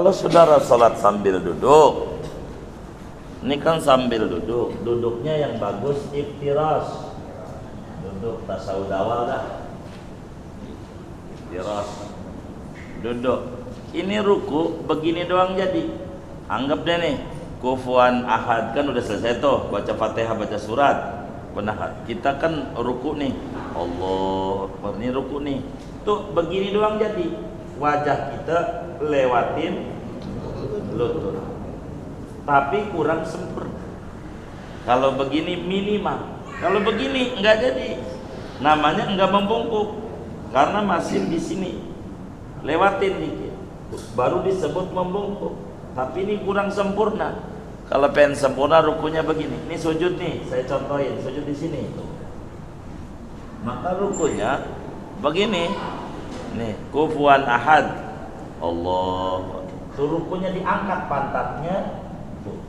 Kalau saudara sholat sambil duduk, ini kan sambil duduk, duduknya yang bagus iftiras, duduk tasawuf awal dah, iftiras, duduk. Ini ruku begini doang jadi. Anggap deh nih, kufuan ahad kan udah selesai tuh, baca fatihah, baca surat penahat. Kita kan ruku nih, Allah, ini ruku nih, tuh begini doang jadi. Wajah kita lewatin lutut, tapi kurang sempurna. Kalau begini minimal, kalau begini enggak jadi, namanya enggak membungkuk karena masih di sini, lewatin dikit, baru disebut membungkuk. Tapi ini kurang sempurna. Kalau pengen sempurna rukunya begini, ini sujud nih, saya contohin sujud di sini, maka rukunya begini. Nih, kufuan ahad, Allah. Tuh rukunya diangkat pantatnya, tuh.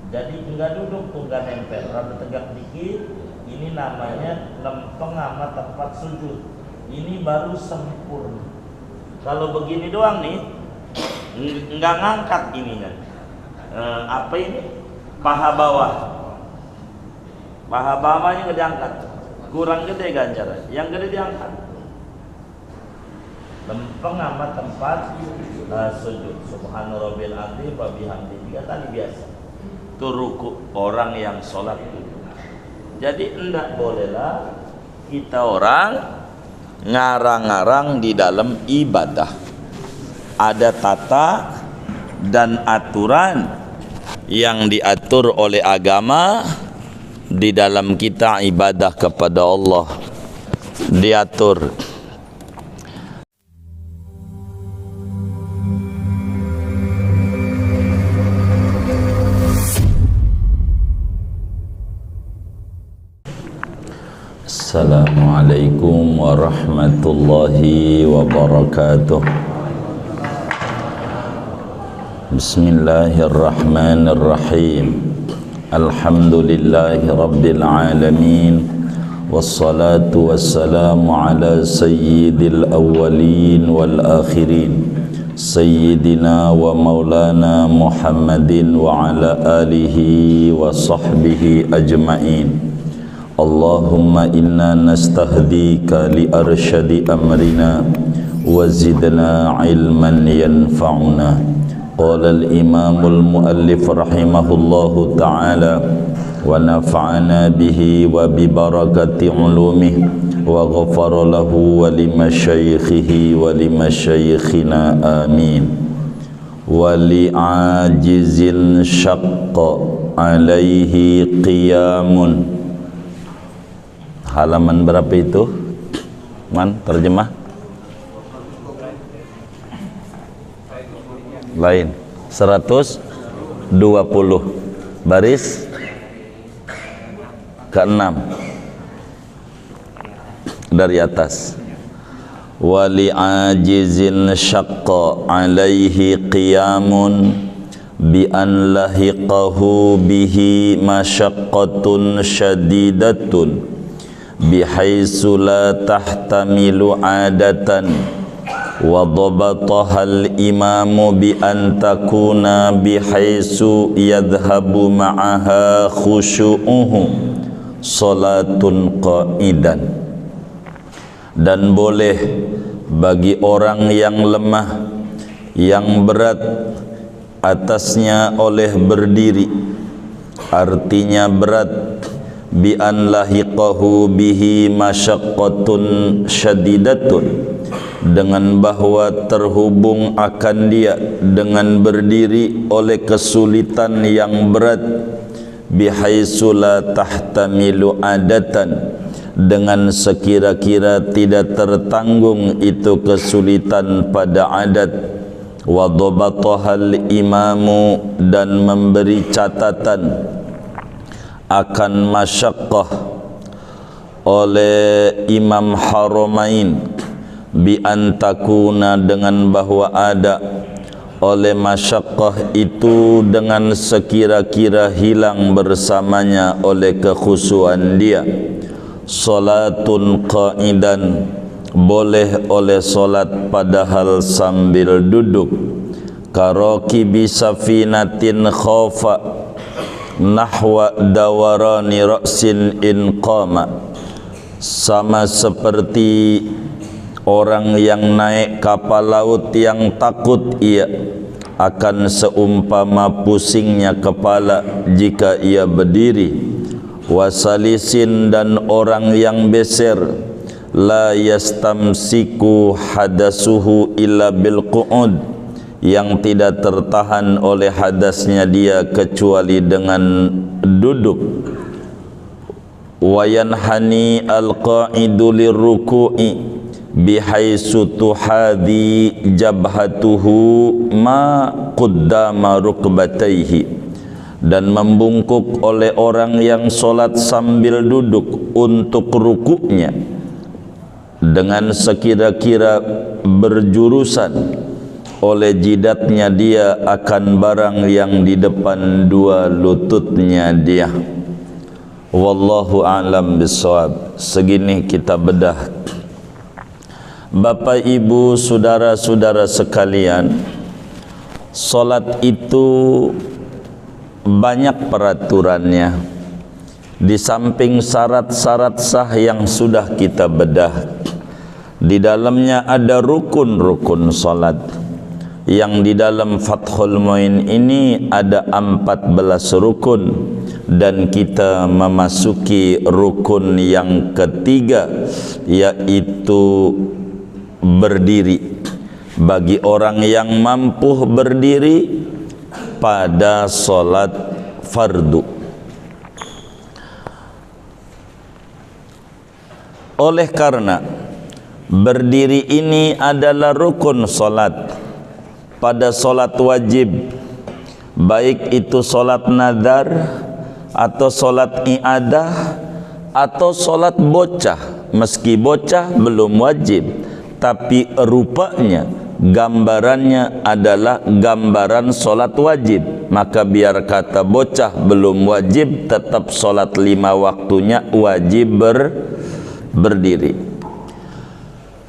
Jadi enggak duduk tuh, enggak nempel, rada tegak dikit. Ini namanya lempeng sama tempat sujud. Ini baru sempurna. Kalau begini doang nih, enggak ngangkat ininya. Apa ini? Paha bawah. Paha bawahnya enggak diangkat. Kurang gede ganjaran. Yang gede diangkat. Lempeng sama tempat sujud. Subhana rabbil azim wa bihamdi, 3 kali biasa. Itu ruku orang yang sholat duduk. Jadi enggak bolehlah kita orang ngarang-ngarang di dalam ibadah. Ada tata dan aturan yang diatur oleh agama di dalam kita ibadah kepada Allah. Diatur. Assalamualaikum warahmatullahi wabarakatuh. Bismillahirrahmanirrahim. Alhamdulillahi rabbil alamin. Wassalatu wassalamu ala sayyidil awwalin wal akhirin, sayyidina wa maulana Muhammadin wa ala alihi wa sahbihi ajma'in. Allahumma inna nastahdika li arsyadi amrina wa zidna ilman yanfa'una. Qala al-imamul muallif rahimahullahu ta'ala wa nafa'ana bihi wa bi barakati ulumihi wa ghafara lahu wa limasyaikhihi wa limasyaikhina amin. Wa li'ajizin syaqqa alaihi qiyamun. Halaman berapa itu? Man, terjemah? Lain. 120. Baris ke-6 dari atas. Wali ajizin syaqqa alaihi qiyamun bi an lahiqahu bihi masyaqqatun syadidatun bihaisu la tahtamilu adatan wa dhabataha al-imamu bi an takuna bihaisu yadhhabu ma'aha khusyu'uhu salatun qa'idan. Dan boleh bagi orang yang lemah, yang berat atasnya oleh berdiri, artinya berat, bi an lahiqahu bihi masyaqqatun syadidatun, dengan bahwa terhubung akan dia dengan berdiri oleh kesulitan yang berat, bihaitsu la tahtamilu adatan, dengan sekira-kira tidak tertanggung itu kesulitan pada adat, wa dhabatahal imamu, dan memberi catatan akan masyaqqah oleh Imam Haramain, bi antakuna, dengan bahwa ada oleh masyaqqah itu dengan sekira-kira hilang bersamanya oleh kekhusyuan dia, salatun qa'idan, boleh oleh solat padahal sambil duduk, karakibi safinatin khafa nahwa dawarani ra'sin in qama, sama seperti orang yang naik kapal laut yang takut ia akan seumpama pusingnya kepala jika ia berdiri. Wasalisin, dan orang yang beser, la yastamsiku hadasuhu illa bil qu'ud, yang tidak tertahan oleh hadasnya dia kecuali dengan duduk. Wayanhani al-qa'idu lirruku'i bihaisu tuhadi jabhatuhu ma qaddama rukbatayhi, dan membungkuk oleh orang yang solat sambil duduk untuk rukuknya dengan sekira-kira berjurusan oleh jidatnya dia akan barang yang di depan dua lututnya dia. Wallahu a'lam bissawab. Segini kita bedah. Bapak ibu saudara-saudara sekalian, solat itu banyak peraturannya. Di samping syarat-syarat sah yang sudah kita bedah, di dalamnya ada rukun-rukun solat, yang di dalam Fathul Muin ini ada 14 rukun, dan kita memasuki rukun yang ketiga, yaitu berdiri. Bagi orang yang mampu berdiri pada solat fardu. Oleh karena berdiri ini adalah rukun solat pada solat wajib, baik itu solat nadar atau solat i'adah atau solat bocah. Meski bocah belum wajib, tapi rupanya gambarannya adalah gambaran solat wajib, maka biar kata bocah belum wajib, tetap solat 5 waktunya wajib berdiri.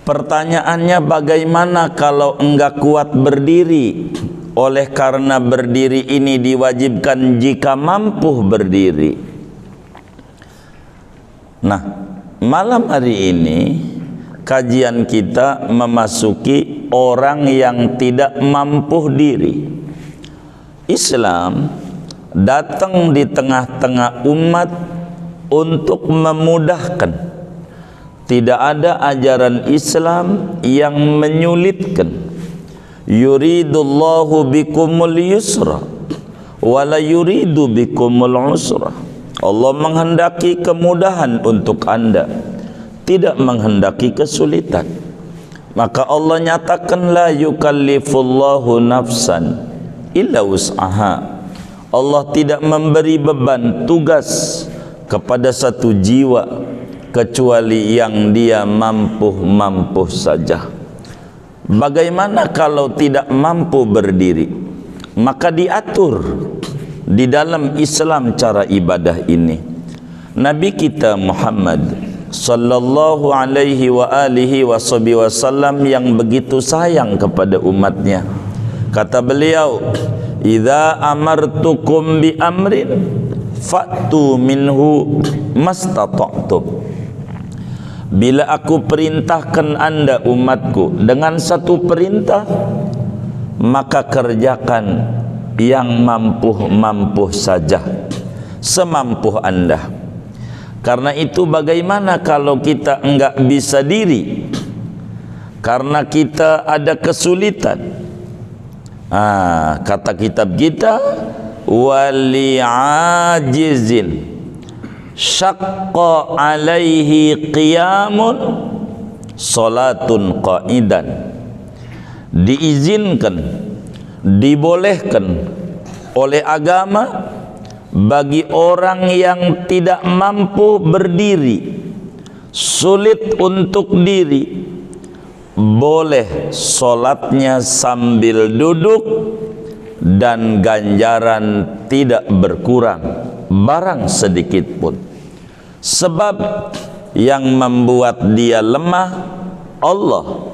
Pertanyaannya, bagaimana kalau enggak kuat berdiri? Oleh karena berdiri ini diwajibkan jika mampu berdiri. Nah, malam hari ini kajian kita memasuki orang yang tidak mampu diri. Islam datang di tengah-tengah umat untuk memudahkan. Tidak ada ajaran Islam yang menyulitkan. Yuridullahu bikumul yusra wala yuridu bikumul usra. Allah menghendaki kemudahan untuk anda, tidak menghendaki kesulitan. Maka Allah nyatakan, la yukallifullahu nafsan illa wus'aha. Allah tidak memberi beban tugas kepada satu jiwa kecuali yang dia mampu saja. Bagaimana kalau tidak mampu berdiri? Maka diatur di dalam Islam cara ibadah ini. Nabi kita Muhammad sallallahu alaihi wa alihi wasallam yang begitu sayang kepada umatnya, kata beliau, idza amartukum bi amrin fa'tu minhu mastata'tum. Bila aku perintahkan anda umatku dengan satu perintah, maka kerjakan yang mampu saja, semampu anda. Karena itu bagaimana kalau kita enggak bisa diri, karena kita ada kesulitan? Kata kitab kita, wali ajizin syaqqa alaihi qiyamun salatun qa'idan. Diizinkan, dibolehkan oleh agama bagi orang yang tidak mampu berdiri, sulit untuk diri, boleh solatnya sambil duduk dan ganjaran tidak berkurang barang sedikit pun. Sebab yang membuat dia lemah Allah,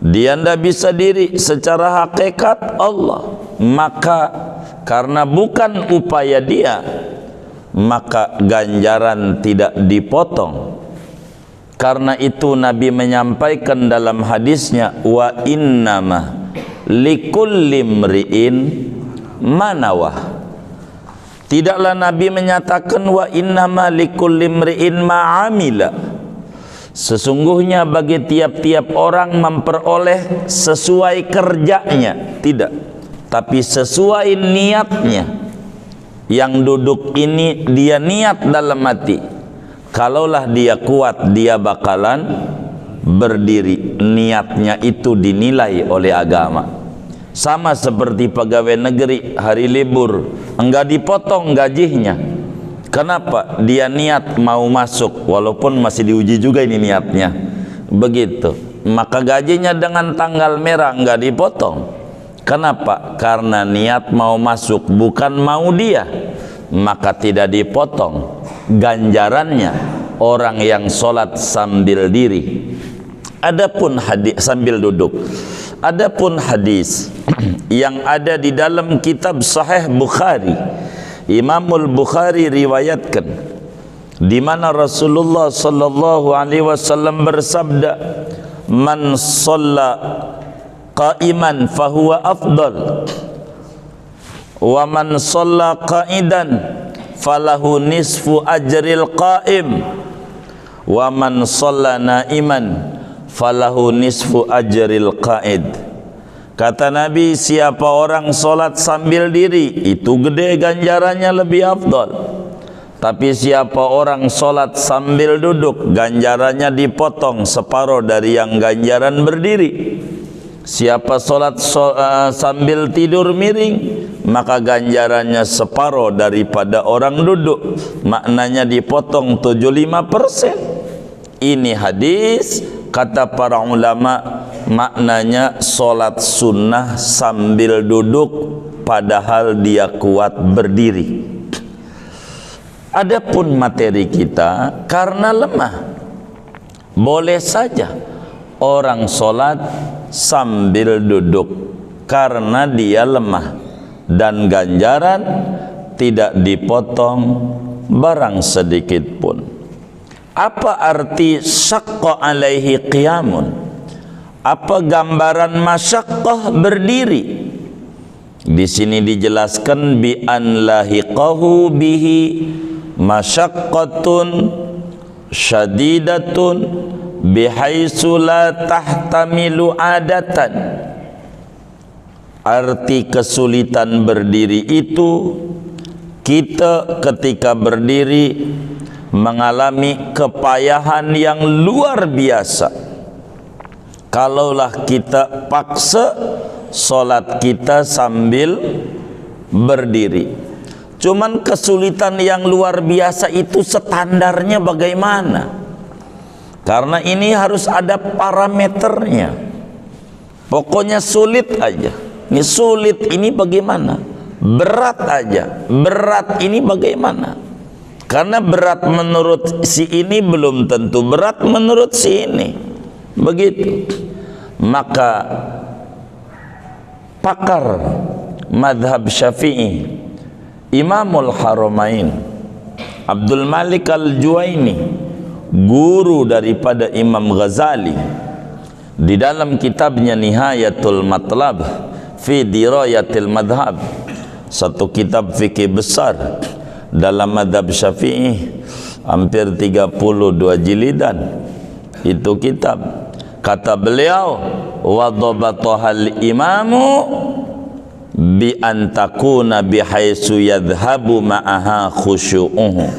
dia tidak bisa diri secara hakikat Allah, maka karena bukan upaya dia, maka ganjaran tidak dipotong. Karena itu Nabi menyampaikan dalam hadisnya, wa innama likulli imri'in manawah. Tidaklah Nabi menyatakan wa innama likulli imri'in ma'amila, sesungguhnya bagi tiap-tiap orang memperoleh sesuai kerjanya, tidak, tapi sesuai niatnya. Yang duduk ini dia niat dalam hati, kalaulah dia kuat dia bakalan berdiri, niatnya itu dinilai oleh agama. Sama seperti pegawai negeri hari libur, enggak dipotong gajinya. Kenapa? Dia niat mau masuk, walaupun masih diuji juga ini niatnya. Begitu, maka gajinya dengan tanggal merah enggak dipotong. Kenapa? Karena niat mau masuk, bukan mau dia, maka tidak dipotong ganjarannya orang yang sholat sambil diri. Adapun hadis sambil duduk, adapun hadis yang ada di dalam kitab Sahih Bukhari, Imamul Bukhari riwayatkan, di mana Rasulullah sallallahu alaihi wasallam bersabda, man shalla qa'iman fahuwa afdal wa man shalla qa'idan falahu nisfu ajril qa'im wa man shalla na'iman falahu nisfu ajril qa'id. Kata Nabi, siapa orang solat sambil diri itu gede ganjarannya, lebih afdal. Tapi siapa orang solat sambil duduk, ganjarannya dipotong separuh dari yang ganjaran berdiri. Siapa solat sambil tidur miring, maka ganjarannya separuh daripada orang duduk, maknanya dipotong 75%. Ini hadis, kata para ulama, maknanya solat sunnah sambil duduk padahal dia kuat berdiri. Adapun materi kita, karena lemah, boleh saja orang solat sambil duduk karena dia lemah, dan ganjaran tidak dipotong barang sedikit pun. Apa arti syaqqa alaihi qiyamun? Apa gambaran masyaqqah berdiri? Di sini dijelaskan bi an lahiqahu bihi masyaqqatun syadidatun bihaitsu la tahtamilu adatan. Arti kesulitan berdiri itu, kita ketika berdiri mengalami kepayahan yang luar biasa. Kalaulah kita paksa solat kita sambil berdiri, cuman kesulitan yang luar biasa itu standarnya bagaimana? Karena ini harus ada parameternya. Pokoknya sulit aja. Ini sulit, ini bagaimana? Berat aja, berat ini bagaimana? Karena berat menurut si ini belum tentu berat menurut si ini. Begitu. Maka pakar madhab Syafi'i, Imamul Haramain Abdul Malik Al-Juwaini, guru daripada Imam Ghazali, di dalam kitabnya Nihayatul Matlab fi Dirayatil Madhab, satu kitab fikih besar dalam madhab Syafi'i, hampir 32 jilidan itu kitab. Kata beliau, wa dhabatahal imamu bi antakuna bihaitsu yadhhabu ma'aha khusyu'uhu.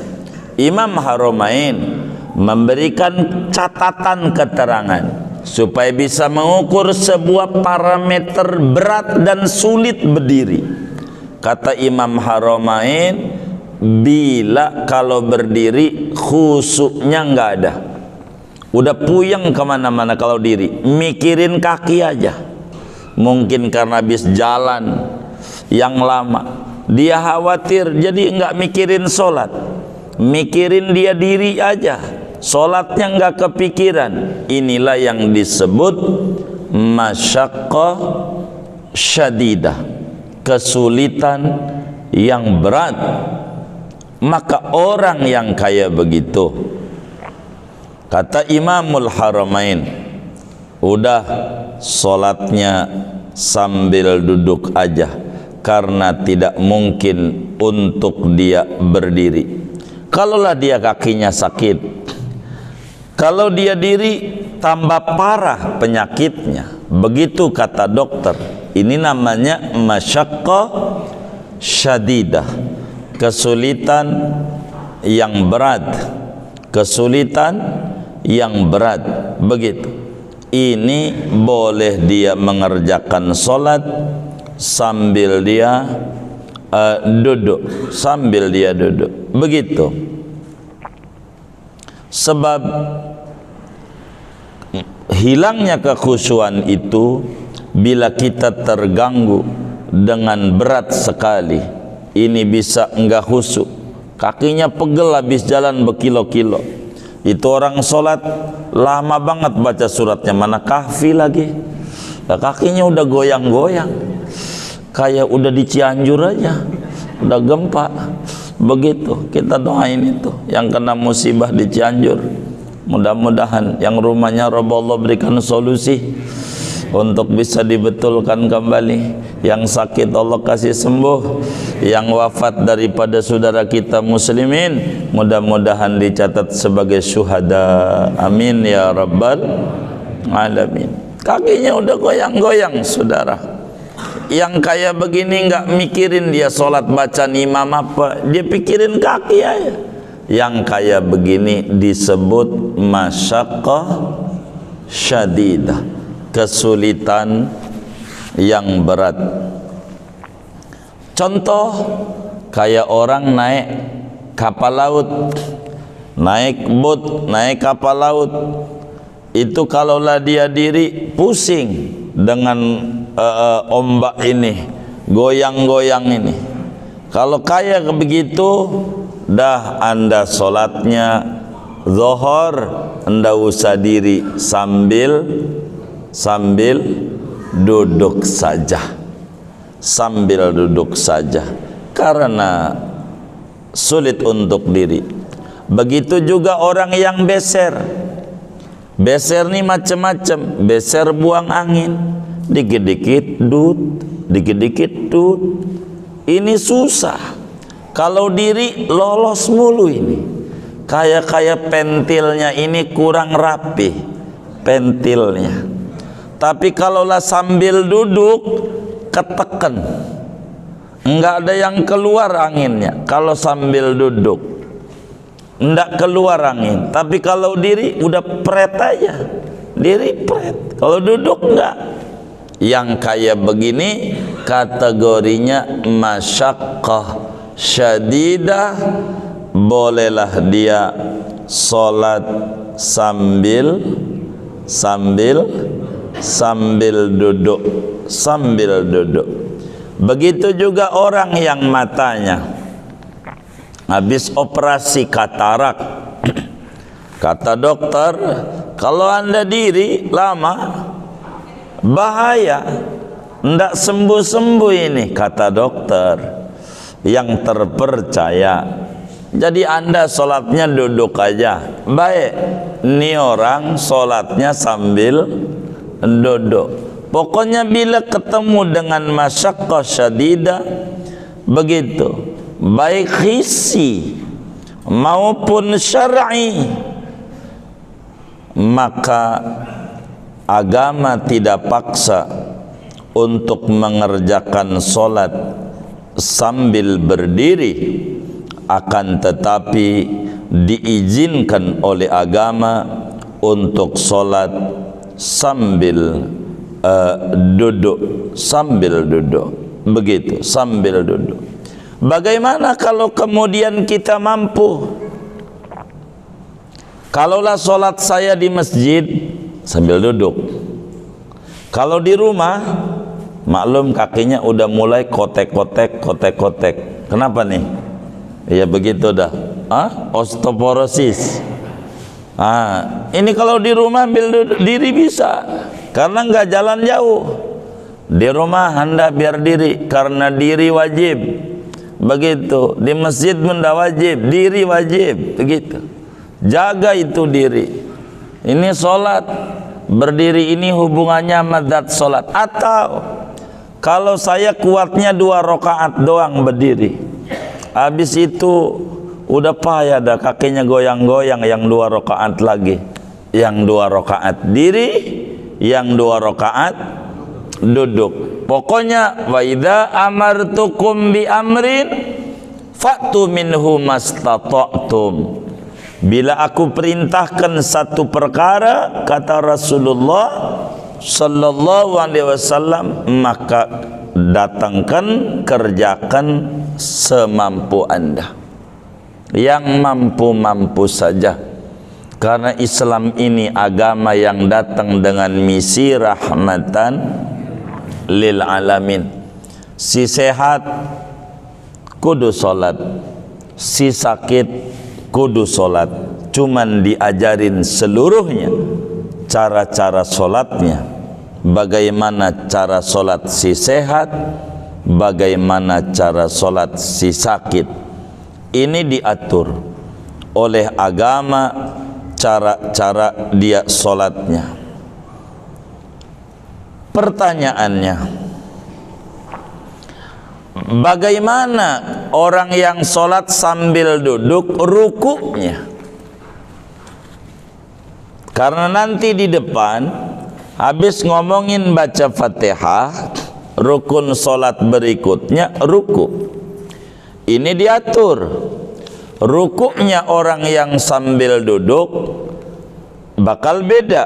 Imam Haramain memberikan catatan keterangan supaya bisa mengukur sebuah parameter berat dan sulit berdiri. Kata Imam Haramain, bila kalau berdiri khusyuknya enggak ada, udah puyeng kemana-mana kalau diri, mikirin kaki aja. Mungkin karena habis jalan yang lama, dia khawatir, jadi enggak mikirin solat, mikirin dia diri aja, solatnya enggak kepikiran. Inilah yang disebut masyaqqah syadidah, kesulitan yang berat. Maka orang yang kaya begitu, kata Imamul Haramain, udah sholatnya sambil duduk aja, karena tidak mungkin untuk dia berdiri. Kalaulah dia kakinya sakit, kalau dia diri tambah parah penyakitnya. Begitu kata dokter. Ini namanya masyaqqah syadidah, kesulitan yang berat, kesulitan yang berat. Begitu. Ini boleh dia mengerjakan sholat sambil dia duduk, sambil dia duduk. Begitu. Sebab hilangnya kekhusyuan itu bila kita terganggu dengan berat sekali. Ini bisa enggak khusyuk, kakinya pegel habis jalan berkilo-kilo. Itu orang sholat lama banget baca suratnya, mana kahfi lagi, nah, kakinya udah goyang-goyang kayak udah di Cianjur aja, udah gempa. Begitu, kita doain itu yang kena musibah di Cianjur, mudah-mudahan yang rumahnya roboh Allah berikan solusi untuk bisa dibetulkan kembali. Yang sakit Allah kasih sembuh, yang wafat daripada saudara kita muslimin mudah-mudahan dicatat sebagai syuhada, amin ya rabbal alamin. Kakinya udah goyang-goyang saudara. Yang kaya begini nggak mikirin dia sholat baca imam apa, dia pikirin kaki aja. Yang kaya begini disebut masyaqqah syadidah, kesulitan yang berat. Contoh kayak orang naik kapal laut, naik boat, naik kapal laut. Itu kalaulah dia diri pusing dengan ombak ini, goyang-goyang ini. Kalau kayak begitu, dah anda sholatnya zuhur, anda usah diri, sambil duduk saja, sambil duduk saja, karena sulit untuk diri. Begitu juga orang yang beser. Beser nih macam-macam, beser buang angin, dikit-dikit dut, dikit-dikit dut. Ini susah. Kalau diri lolos mulu ini. Kayak pentilnya ini kurang rapi, pentilnya. Tapi kalaulah sambil duduk, ketekan, enggak ada yang keluar anginnya. Kalau sambil duduk, enggak keluar angin. Tapi kalau diri udah pret aja, diri pret. Kalau duduk enggak. Yang kayak begini kategorinya masyaqqah syadidah, bolehlah dia sholat sambil duduk, sambil duduk. Begitu juga orang yang matanya habis operasi katarak. Kata dokter, kalau anda diri lama bahaya, ndak sembuh-sembuh ini, kata dokter yang terpercaya. Jadi anda sholatnya duduk aja, baik. Ini orang sholatnya sambil duduk. Pokoknya bila ketemu dengan masyaqqah syadidah begitu, baik hissi maupun syar'i, maka agama tidak paksa untuk mengerjakan sholat sambil berdiri, akan tetapi diizinkan oleh agama untuk sholat sambil duduk, sambil duduk. Begitu, sambil duduk. Bagaimana kalau kemudian kita mampu? Kalaulah sholat saya di masjid sambil duduk, kalau di rumah maklum kakinya udah mulai kotek-kotek. Kenapa nih? Ya begitu dah, osteoporosis. Ini kalau di rumah ambil diri bisa, karena nggak jalan jauh. Di rumah hendak biar diri, karena diri wajib. Begitu. Di masjid benda wajib, diri wajib. Begitu. Jaga itu diri. Ini solat. Berdiri ini hubungannya madat solat. Atau kalau saya kuatnya 2 rakaat doang berdiri, habis itu udah payah dah, kakinya goyang-goyang, yang 2 rakaat lagi, yang 2 rakaat diri, yang 2 rakaat duduk. Pokoknya wa idza amartukum bi amrin fa'tu minhu mastata'tum. Bila aku perintahkan satu perkara, kata Rasulullah sallallahu alaihi wasallam, maka datangkan, kerjakan semampu Anda. Yang mampu-mampu saja. Karena Islam ini agama yang datang dengan misi rahmatan lil alamin. Si sehat kudu salat, si sakit kudu solat. Cuman diajarin seluruhnya cara-cara solatnya, bagaimana cara solat si sehat, bagaimana cara solat si sakit. Ini diatur oleh agama, cara-cara dia solatnya. Pertanyaannya, bagaimana orang yang sholat sambil duduk rukuknya? Karena nanti di depan habis ngomongin baca Fatihah, rukun sholat berikutnya ruku. Ini diatur. Rukuknya orang yang sambil duduk bakal beda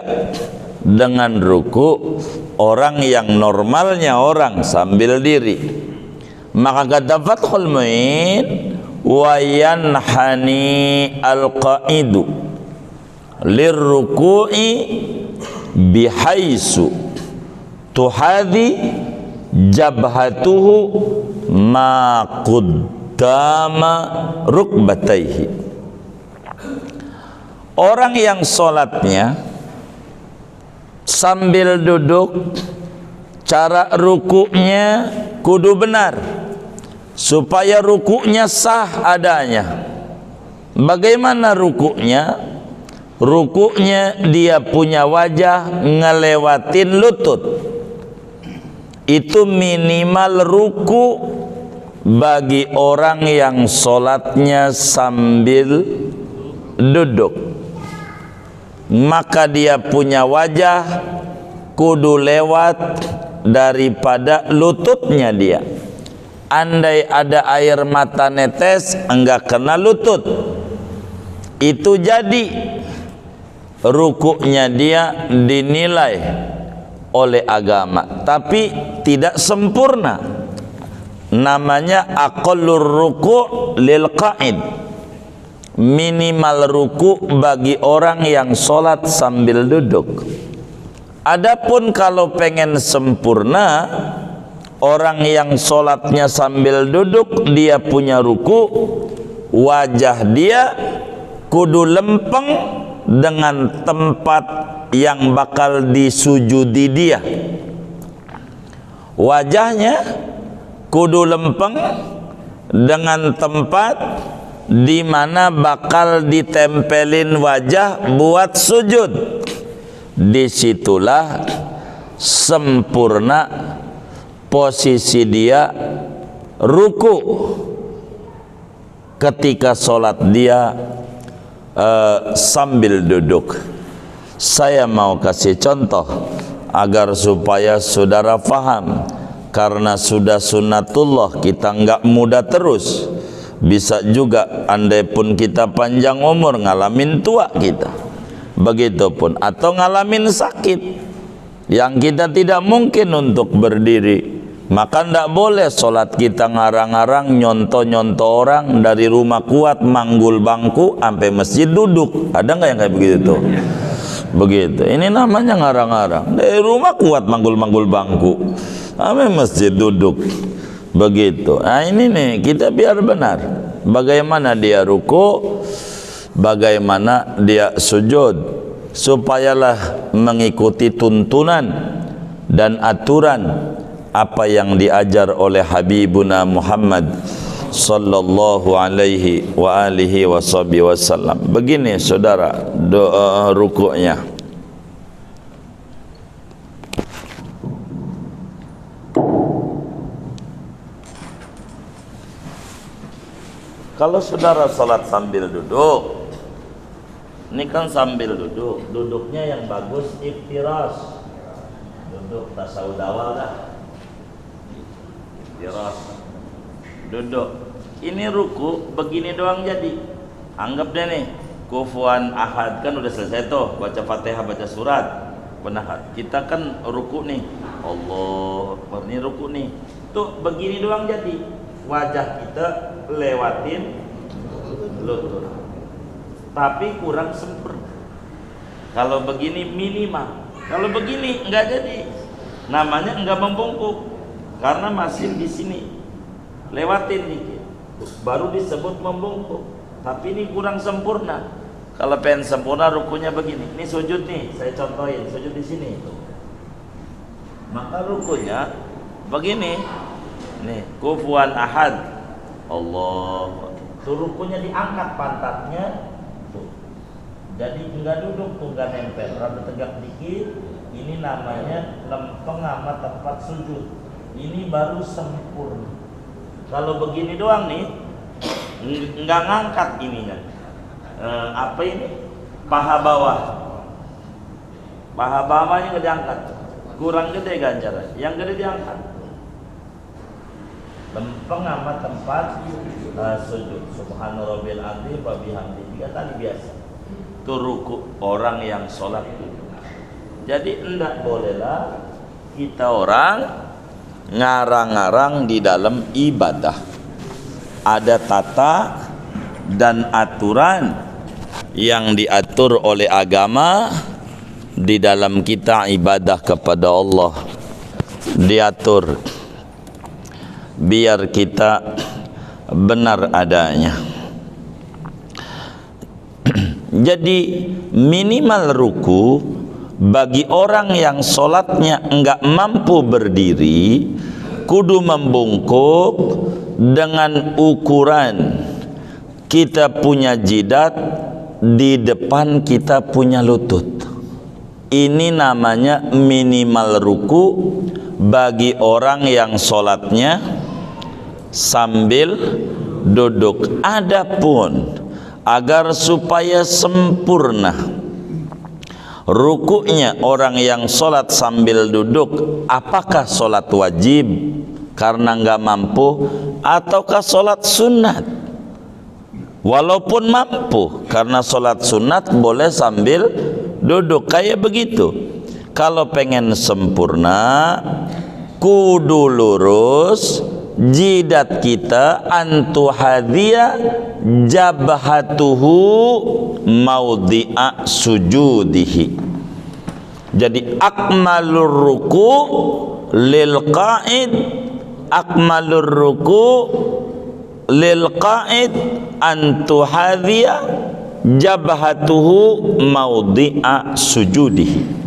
dengan ruku orang yang normalnya orang sambil diri. Maka kata Fathul Mu'in, wa yanhani al-qa'idu lirruku'i bihaisu tuhadhi jabhatuhu ma quddama rukbataihi. Orang yang sholatnya sambil duduk, cara rukuknya kudu benar supaya rukuknya sah adanya. Bagaimana rukuknya? Rukuknya dia punya wajah ngelewatin lutut. Itu minimal ruku bagi orang yang sholatnya sambil duduk. Maka dia punya wajah kudu lewat daripada lututnya dia. Andai ada air mata netes enggak kena lutut, itu jadi rukuknya dia dinilai oleh agama, tapi tidak sempurna. Namanya aqallur ruku' lil qa'id, minimal ruku' bagi orang yang sholat sambil duduk. Adapun kalau pengen sempurna, orang yang sholatnya sambil duduk, dia punya ruku, wajah dia kudu lempeng dengan tempat yang bakal disujudi dia. Wajahnya kudu lempeng dengan tempat di mana bakal ditempelin wajah buat sujud. Disitulah sempurna posisi dia ruku ketika sholat dia sambil duduk. Saya mau kasih contoh agar supaya saudara faham, karena sudah sunnatullah, kita enggak muda terus. Bisa juga andai pun kita panjang umur ngalamin tua kita, begitupun, atau ngalamin sakit yang kita tidak mungkin untuk berdiri, maka tidak boleh sholat kita ngarang-ngarang nyontoh-nyontoh orang dari rumah kuat manggul bangku sampai masjid duduk. Ada nggak yang kayak begitu tuh? Begitu. Ini namanya ngarang-ngarang. Dari rumah kuat manggul-manggul bangku sampai masjid duduk. Begitu. Nah ini nih, kita biar benar bagaimana dia ruku, bagaimana dia sujud. supayalah mengikuti tuntunan dan aturan apa yang diajar oleh Habibuna Muhammad sallallahu alaihi wa alihi wasallam. Begini saudara doa rukuknya. Kalau saudara salat sambil duduk, ini kan sambil duduk, duduknya yang bagus iftiras, duduk tasawuf awal dah, iftiras, duduk. Ini ruku begini doang jadi. Anggap deh nih, kufuan ahad kan udah selesai tuh, baca Fatihah, baca surat, penahat. Kita kan ruku nih, Allah, ini ruku nih, tuh begini doang jadi. Wajah kita lewatin lutut, tapi kurang sempurna. Kalau begini minimal, kalau begini enggak jadi, namanya enggak membungkuk karena masih di sini lewatin dikit, baru disebut membungkuk. Tapi ini kurang sempurna. Kalau pengen sempurna rukunya begini, ini sujud nih, saya contohin sujud di sini, maka rukunya begini. Nih, kufuan ahad, Allah, tuh rukunya diangkat pantatnya, tuh. Jadi enggak duduk tuh, enggak nempel, rada tegak dikit. Ini namanya lempeng sama tempat sujud. Ini baru sempurna. Kalau begini doang nih, enggak ngangkat ininya. Apa ini? Paha bawah. Paha bawahnya enggak diangkat. Kurang gede ganjaran. Yang gede diangkat. Lempeng sama tempat sujud. Subhana rabbil azim wa bihamdi. 3 kali biasa. Itu ruku orang yang sholat. Jadi enggak bolehlah kita orang ngarang-ngarang di dalam ibadah. Ada tata dan aturan yang diatur oleh agama di dalam kita ibadah kepada Allah. Diatur biar kita benar adanya. Jadi minimal ruku bagi orang yang sholatnya enggak mampu berdiri, kudu membungkuk dengan ukuran kita punya jidat di depan kita punya lutut. Ini namanya minimal ruku bagi orang yang sholatnya sambil duduk. Adapun agar supaya sempurna rukuknya orang yang sholat sambil duduk, apakah sholat wajib karena nggak mampu ataukah sholat sunat? Walaupun mampu, karena sholat sunat boleh sambil duduk kayak begitu. Kalau pengen sempurna kudu lurus jidat kita, antuhadhiya jabhatuhu maudhi'a sujudihi. Jadi akmalur ruku lil qa'id, akmalur ruku lil qa'id antuhadhiya jabhatuhu maudhi'a sujudihi.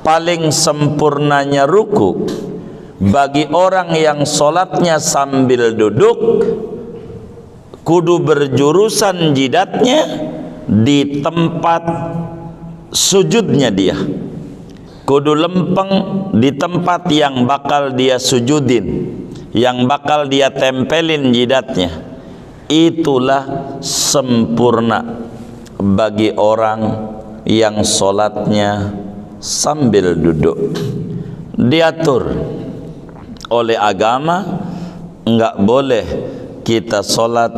Paling sempurnanya ruku bagi orang yang sholatnya sambil duduk, kudu berjurusan jidatnya di tempat sujudnya dia, kudu lempeng di tempat yang bakal dia sujudin, yang bakal dia tempelin jidatnya. Itulah sempurna bagi orang yang sholatnya sambil duduk. Diatur oleh agama, enggak boleh kita sholat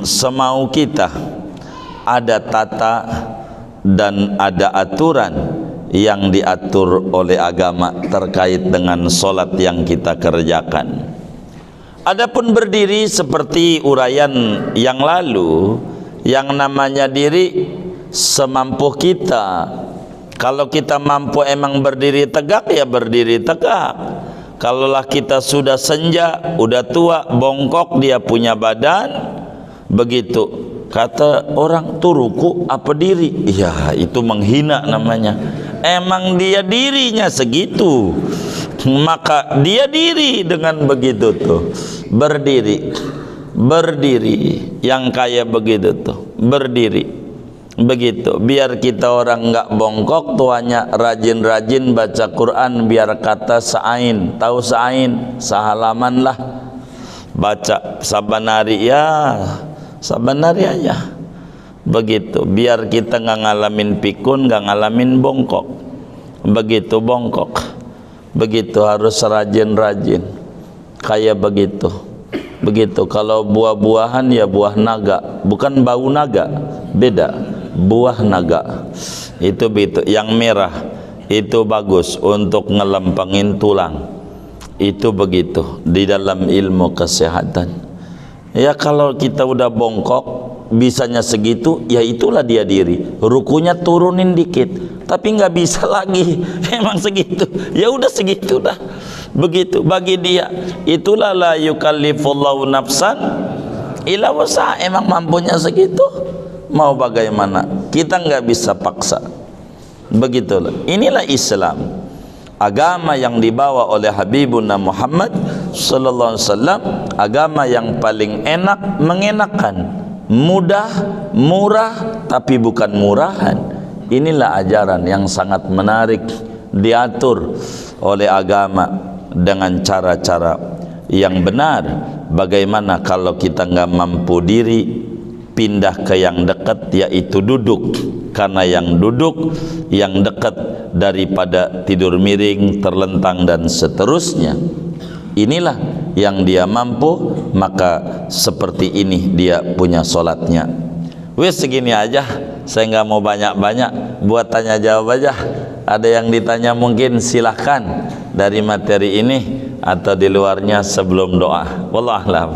semau kita. Ada tata dan ada aturan yang diatur oleh agama terkait dengan sholat yang kita kerjakan. Adapun berdiri seperti uraian yang lalu, yang namanya diri semampu kita. Kalau kita mampu emang berdiri tegak, ya berdiri tegak. Kalaulah kita sudah senja, udah tua, bongkok dia punya badan, begitu. Kata orang tuh ruku apa diri? Ya itu menghina namanya. Emang dia dirinya segitu, maka dia diri dengan begitu tuh. Berdiri yang kayak begitu tuh, berdiri begitu. Biar kita orang nggak bongkok, tuanya rajin-rajin baca Quran, biar kata sa'ain, tahu sa'ain, sehalaman lah baca saban hari ya, saban hari aja begitu. Biar kita nggak ngalamin pikun, nggak ngalamin bongkok begitu. Bongkok begitu harus rajin-rajin kayak begitu. Begitu. Kalau buah-buahan ya buah naga, bukan bau naga, beda. Buah naga itu begitu, yang merah itu bagus untuk ngelempengin tulang. Itu begitu di dalam ilmu kesehatan. Ya kalau kita udah bongkok bisanya segitu, ya itulah dia diri. Rukunya turunin dikit, tapi nggak bisa lagi. Emang segitu, ya udah segitu dah. Begitu bagi dia. Itulah la yukallifullahu nafsan illa wus'aha. Emang mampunya segitu, mau bagaimana? Kita nggak bisa paksa. Begitulah. Inilah Islam, agama yang dibawa oleh Habibuna Muhammad sallallahu alaihi wasallam, agama yang paling enak, mengenakan, mudah, murah, tapi bukan murahan. Inilah ajaran yang sangat menarik, diatur oleh agama dengan cara-cara yang benar. Bagaimana kalau kita nggak mampu diri, pindah ke yang dekat, yaitu duduk. Karena yang duduk, yang dekat daripada tidur miring, terlentang dan seterusnya. Inilah yang dia mampu, maka seperti ini dia punya solatnya. Wes segini aja, saya nggak mau banyak-banyak, buat tanya jawab aja. Ada yang ditanya mungkin silahkan dari materi ini atau di luarnya sebelum doa. Wallahu a'lam.